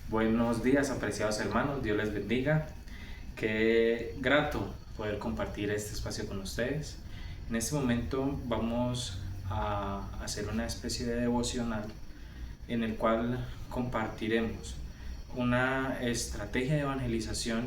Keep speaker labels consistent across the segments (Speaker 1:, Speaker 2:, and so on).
Speaker 1: Buenos días, apreciados hermanos, Dios les bendiga. Qué grato poder compartir este espacio con ustedes. En este momento vamos a hacer una especie de devocional en el cual compartiremos una estrategia de evangelización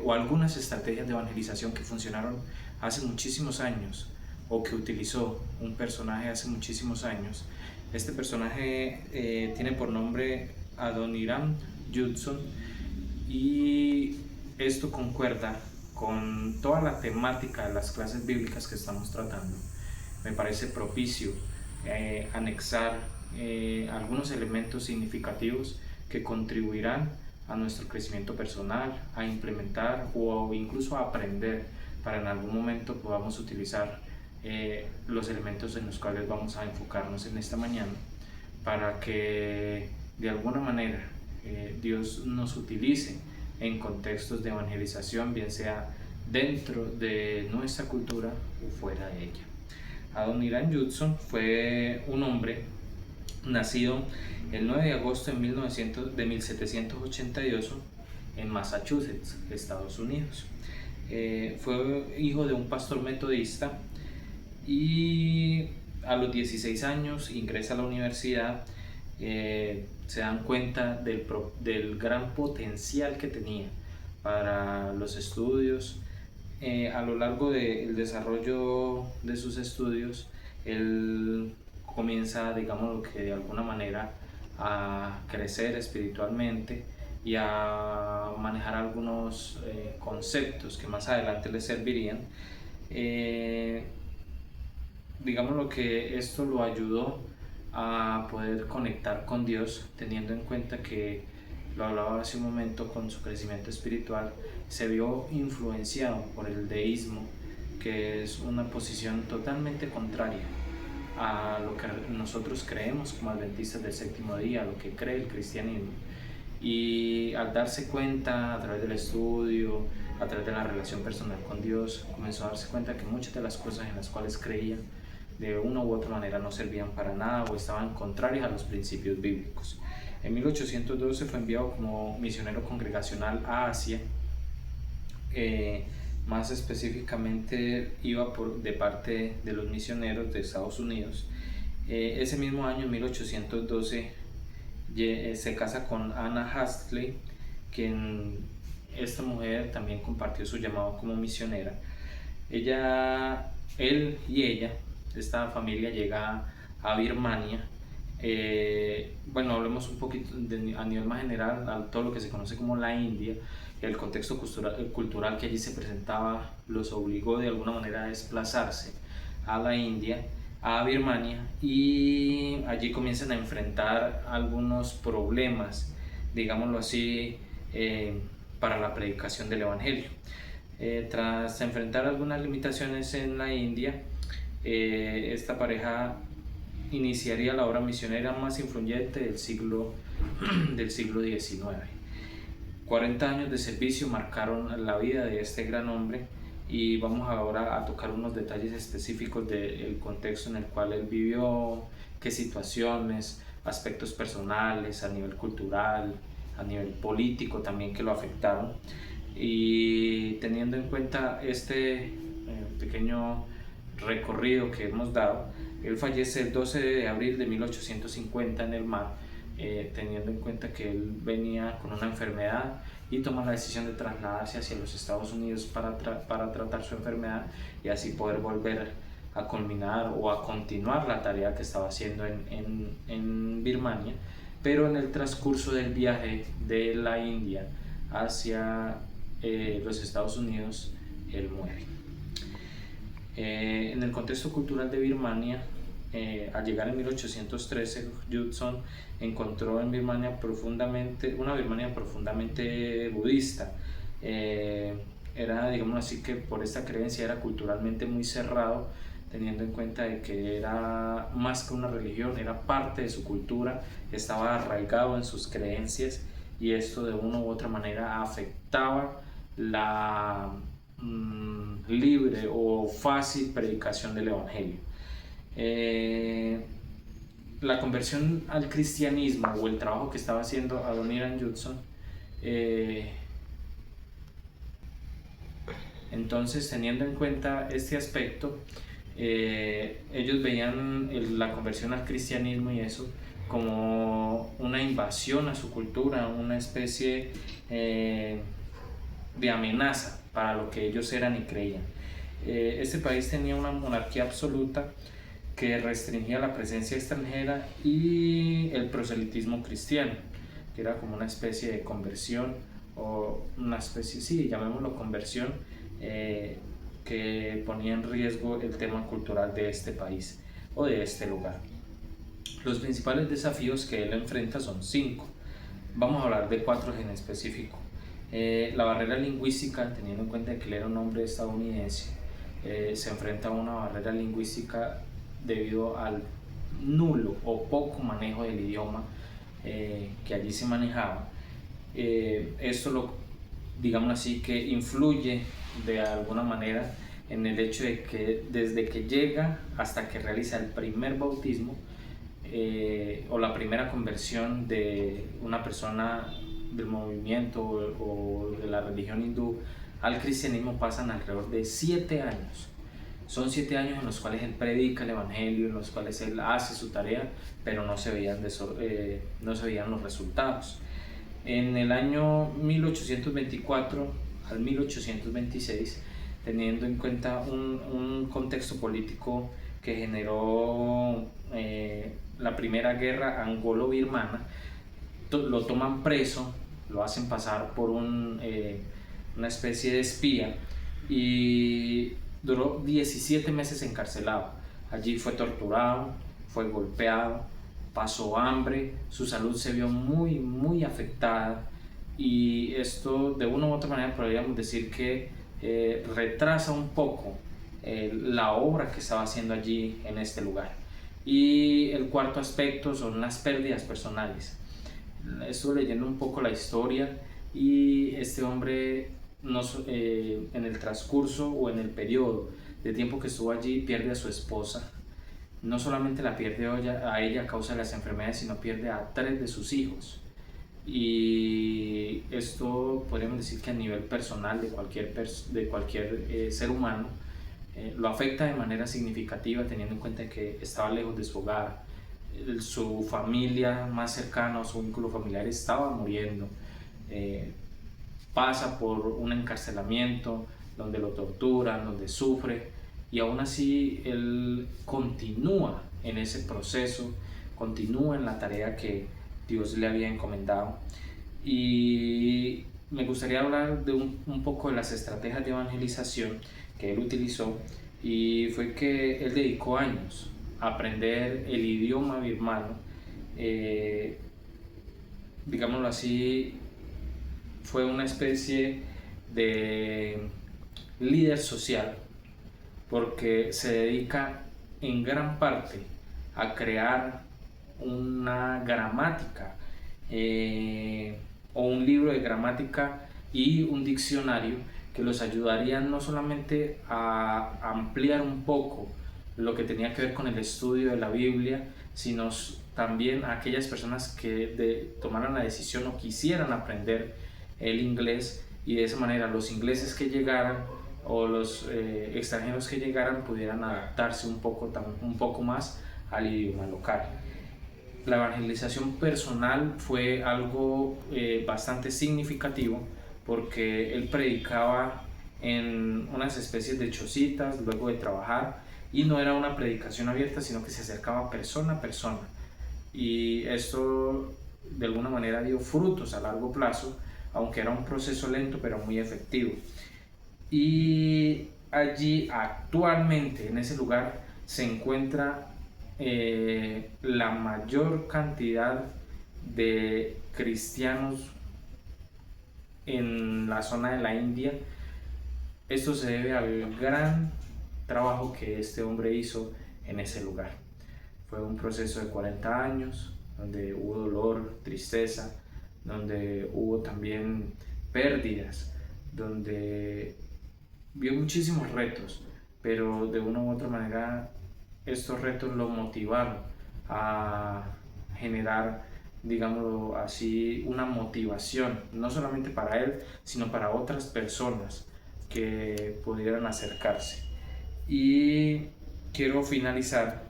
Speaker 1: o algunas estrategias de evangelización que funcionaron hace muchísimos años o que utilizó un personaje hace muchísimos años. Este personaje tiene por nombre Adoniram Judson y esto concuerda con toda la temática de las clases bíblicas que estamos tratando. Me parece propicio anexar algunos elementos significativos que contribuirán a nuestro crecimiento personal, a implementar o incluso a aprender para en algún momento podamos utilizar los elementos en los cuales vamos a enfocarnos en esta mañana para que de alguna manera Dios nos utilice en contextos de evangelización, bien sea dentro de nuestra cultura o fuera de ella. Adoniram Judson fue un hombre nacido el 9 de agosto de 1782 en Massachusetts, Estados Unidos. Fue hijo de un pastor metodista y a los 16 años ingresa a la universidad. Se dan cuenta del gran potencial que tenía para los estudios. A lo largo del desarrollo de sus estudios, él comienza, digamos, lo que de alguna manera a crecer espiritualmente y a manejar algunos conceptos que más adelante le servirían. Digamos lo que esto lo ayudó a poder conectar con Dios, teniendo en cuenta que, lo hablaba hace un momento, con su crecimiento espiritual se vio influenciado por el deísmo, que es una posición totalmente contraria a lo que nosotros creemos como adventistas del séptimo día, a lo que cree el cristianismo. Y al darse cuenta a través del estudio, a través de la relación personal con Dios, comenzó a darse cuenta que muchas de las cosas en las cuales creía de una u otra manera no servían para nada o estaban contrarias a los principios bíblicos. En 1812 fue enviado como misionero congregacional a Asia. Más específicamente iba de parte de los misioneros de Estados Unidos. Ese mismo año, en 1812, se casa con Anna Hastley, quien esta mujer también compartió su llamado como misionera. Él y ella, esta familia llega a Birmania. Bueno, hablemos un poquito a nivel más general, a todo lo que se conoce como la India. El contexto cultural que allí se presentaba los obligó de alguna manera a desplazarse a la India, a Birmania, y allí comienzan a enfrentar algunos problemas, digámoslo así, para la predicación del Evangelio. Tras enfrentar algunas limitaciones en la India, esta pareja iniciaría la obra misionera más influyente del siglo XIX. 40 años de servicio marcaron la vida de este gran hombre y vamos ahora a tocar unos detalles específicos del contexto en el cual él vivió, qué situaciones, aspectos personales, a nivel cultural, a nivel político también que lo afectaron. Y teniendo en cuenta este pequeño recorrido que hemos dado, él fallece el 12 de abril de 1850 en el mar, teniendo en cuenta que él venía con una enfermedad y toma la decisión de trasladarse hacia los Estados Unidos para tratar su enfermedad y así poder volver a culminar o a continuar la tarea que estaba haciendo en Birmania. Pero en el transcurso del viaje de la India hacia los Estados Unidos, él muere. En el contexto cultural de Birmania, al llegar en 1813, Judson encontró en Birmania una Birmania profundamente budista. Era, digamos así, que por esta creencia era culturalmente muy cerrado, teniendo en cuenta de que era más que una religión, era parte de su cultura, estaba arraigado en sus creencias y esto de una u otra manera afectaba la libre o fácil predicación del Evangelio. la conversión al cristianismo o el trabajo que estaba haciendo Adoniram Judson, entonces teniendo en cuenta este aspecto, ellos veían la conversión al cristianismo y eso como una invasión a su cultura, una especie de amenaza para lo que ellos eran y creían. Este país tenía una monarquía absoluta que restringía la presencia extranjera y el proselitismo cristiano, que era como una especie de conversión, o una especie, sí, llamémoslo conversión, que ponía en riesgo el tema cultural de este país o de este lugar. Los principales desafíos que él enfrenta son 5. Vamos a hablar de 4 en específico. La barrera lingüística, teniendo en cuenta que él era un hombre estadounidense, se enfrenta a una barrera lingüística debido al nulo o poco manejo del idioma que allí se manejaba. Esto digamos así, que influye de alguna manera en el hecho de que desde que llega hasta que realiza el primer bautismo o la primera conversión de una persona del movimiento o de la religión hindú al cristianismo pasan alrededor de 7 años. Son 7 años en los cuales él predica el evangelio, en los cuales él hace su tarea, pero no se veían los resultados. En el año 1824 al 1826, teniendo en cuenta un contexto político que generó la primera guerra angolo-birmana, lo toman preso, lo hacen pasar por una especie de espía y duró 17 meses encarcelado. Allí fue torturado, fue golpeado, pasó hambre, su salud se vio muy afectada, y esto de una u otra manera podríamos decir que retrasa un poco la obra que estaba haciendo allí en este lugar. Y el cuarto aspecto son las pérdidas personales. Estuve leyendo un poco la historia y este hombre en el transcurso o en el periodo de tiempo que estuvo allí pierde a su esposa. No solamente la pierde a ella a causa de las enfermedades, sino pierde a 3 de sus hijos. Y esto podríamos decir que a nivel personal de cualquier ser humano lo afecta de manera significativa, teniendo en cuenta que estaba lejos de su hogar, su familia más cercana o su vínculo familiar estaba muriendo, pasa por un encarcelamiento donde lo torturan, donde sufre, y aún así él continúa en ese proceso, continúa en la tarea que Dios le había encomendado. Y me gustaría hablar de un poco de las estrategias de evangelización que él utilizó, y fue que él dedicó años a aprender el idioma birmano. Digámoslo así, fue una especie de líder social, porque se dedica en gran parte a crear una gramática o un libro de gramática y un diccionario que los ayudarían no solamente a ampliar un poco lo que tenía que ver con el estudio de la Biblia, sino también a aquellas personas que tomaran la decisión o quisieran aprender el inglés, y de esa manera los ingleses que llegaran o los extranjeros que llegaran pudieran adaptarse un poco más al idioma local. La evangelización personal fue algo bastante significativo, porque él predicaba en unas especies de chocitas luego de trabajar, y no era una predicación abierta, sino que se acercaba persona a persona, y esto de alguna manera dio frutos a largo plazo, aunque era un proceso lento pero muy efectivo. Y allí actualmente en ese lugar se encuentra la mayor cantidad de cristianos en la zona de la India. Esto se debe al gran trabajo que este hombre hizo en ese lugar. Fue un proceso de 40 años donde hubo dolor, tristeza, donde hubo también pérdidas, donde vio muchísimos retos, pero de una u otra manera estos retos lo motivaron a generar, digámoslo así, una motivación, no solamente para él, sino para otras personas que pudieran acercarse. Y quiero finalizar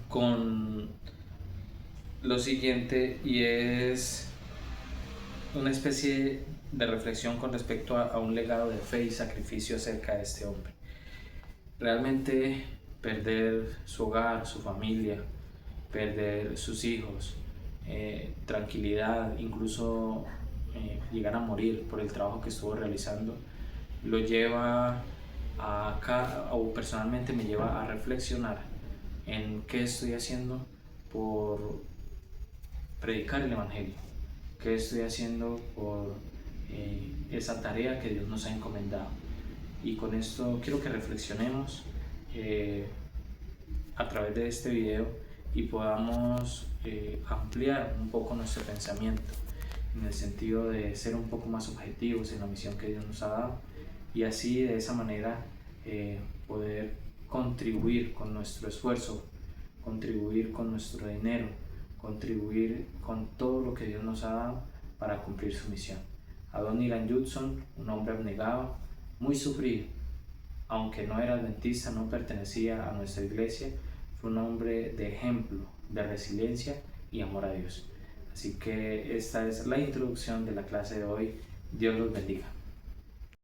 Speaker 1: con lo siguiente, y es una especie de reflexión con respecto a un legado de fe y sacrificio acerca de este hombre. Realmente perder su hogar, su familia, perder sus hijos, tranquilidad, incluso llegar a morir por el trabajo que estuvo realizando, lo lleva o personalmente me lleva a reflexionar en qué estoy haciendo por predicar el Evangelio, qué estoy haciendo por esa tarea que Dios nos ha encomendado. Y con esto quiero que reflexionemos a través de este video y podamos ampliar un poco nuestro pensamiento en el sentido de ser un poco más objetivos en la misión que Dios nos ha dado, y así de esa manera poder contribuir con nuestro esfuerzo, contribuir con nuestro dinero, contribuir con todo lo que Dios nos ha dado para cumplir su misión. Adoniram Judson, un hombre abnegado, muy sufrido, aunque no era adventista, no pertenecía a nuestra iglesia, fue un hombre de ejemplo, de resiliencia y amor a Dios. Así que esta es la introducción de la clase de hoy. Dios los bendiga.